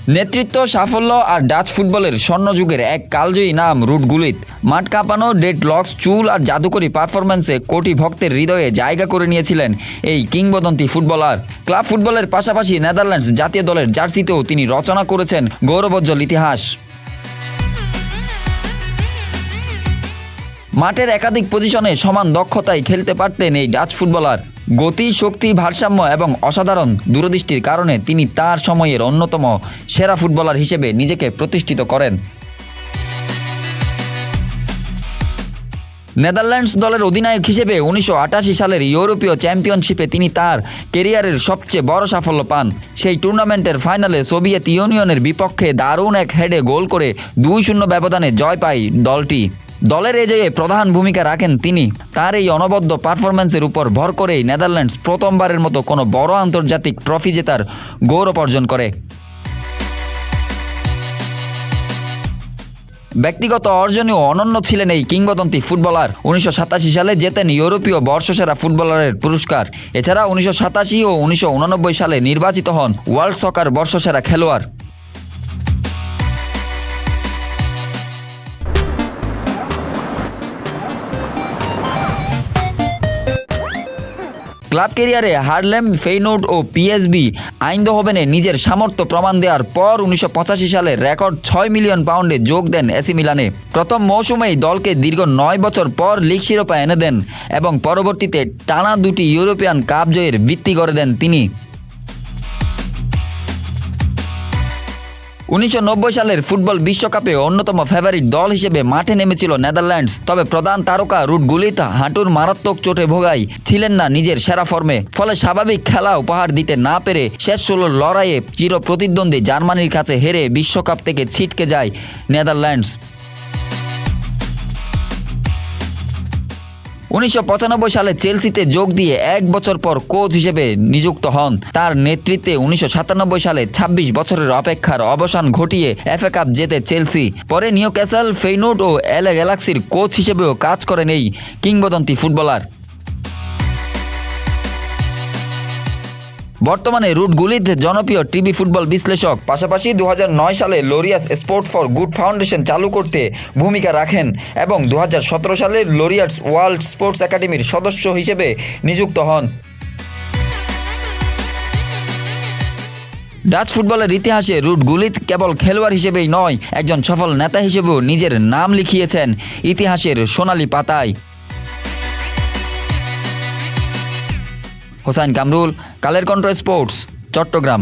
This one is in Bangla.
নেতৃত্ব, সাফল্য আর ডাচ ফুটবলের স্বর্ণযুগের এক কালজয়ী নাম রুড গুলিত। মাঠ কাঁপানো ডেড লক্স, চুল আর জাদুকরী পারফরম্যান্সে কোটি ভক্তের হৃদয়ে জায়গা করে নিয়েছিলেন এই কিংবদন্তি ফুটবলার। ক্লাব ফুটবলের পাশাপাশি নেদারল্যান্ডস জাতীয় দলের জার্সিতেও তিনি রচনা করেছেন গৌরবোজ্জ্বল ইতিহাস। মাঠের একাধিক পজিশনে সমান দক্ষতায় খেলতে পারতেন এই ডাচ ফুটবলার। গতি, শক্তি, ভারসাম্য এবং অসাধারণ দূরদৃষ্টির কারণে তিনি তার সময়ের অন্যতম সেরা ফুটবলার হিসেবে নিজেকে প্রতিষ্ঠিত করেন। নেদারল্যান্ডস দলের অধিনায়ক হিসেবে 1988 সালের ইউরোপীয় চ্যাম্পিয়নশিপে তিনি তার ক্যারিয়ারের সবচেয়ে বড় সাফল্য পান। সেই টুর্নামেন্টের ফাইনালে সোভিয়েত ইউনিয়নের বিপক্ষে দারুণ এক হেডে গোল করে 2-0 ব্যবধানে জয় পায় দলটি। দলের এ জয়ে প্রধান ভূমিকা রাখেন তিনি। তার এই অনবদ্য পারফরম্যান্সের উপর ভর করেই নেদারল্যান্ডস প্রথমবারের মতো কোনো বড় আন্তর্জাতিক ট্রফি জেতার গৌরব অর্জন করে। ব্যক্তিগত অর্জনেও অনন্য ছিলেন এই কিংবদন্তি ফুটবলার। 1987 সালে জেতেন ইউরোপীয় বর্ষসেরা ফুটবলারের পুরস্কার। এছাড়া 1987 ও 1989 সালে নির্বাচিত হন ওয়ার্ল্ড সকার বর্ষসেরা খেলোয়াড়। ক্লাব ক্যারিয়ারে হার্লেম, ফেইনোর্ড ও পিএসবি আইন্দহোভেনে নিজের সামর্থ্য প্রমাণ দেওয়ার পর 1985 সালে রেকর্ড 6 মিলিয়ন পাউন্ডে যোগ দেন এসি মিলানে। প্রথম মৌসুমেই দলকে দীর্ঘ 9 বছর পর লিগ শিরোপা এনে দেন এবং পরবর্তীতে টানা 2টি ইউরোপিয়ান কাপ জয়ের ভিত্তি করে দেন তিনি। 1990 সালের ফুটবল বিশ্বকাপে অন্যতম ফেভারিট দল হিসেবে মাঠে নেমেছিল নেদারল্যান্ডস। তবে প্রধান তারকা রুড গুলিত হাঁটুর মারাত্মক চোটে ভোগায় ছিলেন না নিজের সেরা ফর্মে। ফলে স্বাভাবিক খেলা উপহার দিতে না পেরে শেষ 16 লড়াইয়ে চির প্রতিদ্বন্দ্বী জার্মানির কাছে হেরে বিশ্বকাপ থেকে ছিটকে যায় নেদারল্যান্ডস। 1995 সালে চেলসিতে যোগ দিয়ে 1 বছর পর কোচ হিসেবে নিযুক্ত হন। তার নেতৃত্বে 1997 সালে 26 বছরের অপেক্ষার অবসান ঘটিয়ে এফএ কাপ জেতে চেলসি। পরে নিউক্যাসল, ফেইনোর্ড ও এলএ গ্যালাক্সির কোচ হিসেবেও কাজ করেন এই কিংবদন্তি ফুটবলার। বর্তমানে রুড গুলিত জনপ্রিয় টিভি ফুটবল বিশ্লেষক। পাশাপাশি 2009 সালে লোরিয়াস স্পোর্ট ফর গুড ফাউন্ডেশন চালু করতে ভূমিকা রাখেন এবং 2017 সালে লোরিয়াস ওয়ার্ল্ড স্পোর্টস একাডেমির সদস্য হিসেবে নিযুক্ত হন। ডাচ ফুটবলের ইতিহাসে রুড গুলিত কেবল খেলোয়াড় হিসেবেই নয়, একজন সফল নেতা হিসেবেও নিজের নাম লিখিয়েছেন ইতিহাসের সোনালী পাতায়। হোসাইন কামরুল, কালের কণ্ঠ স্পোর্টস, চট্টগ্রাম।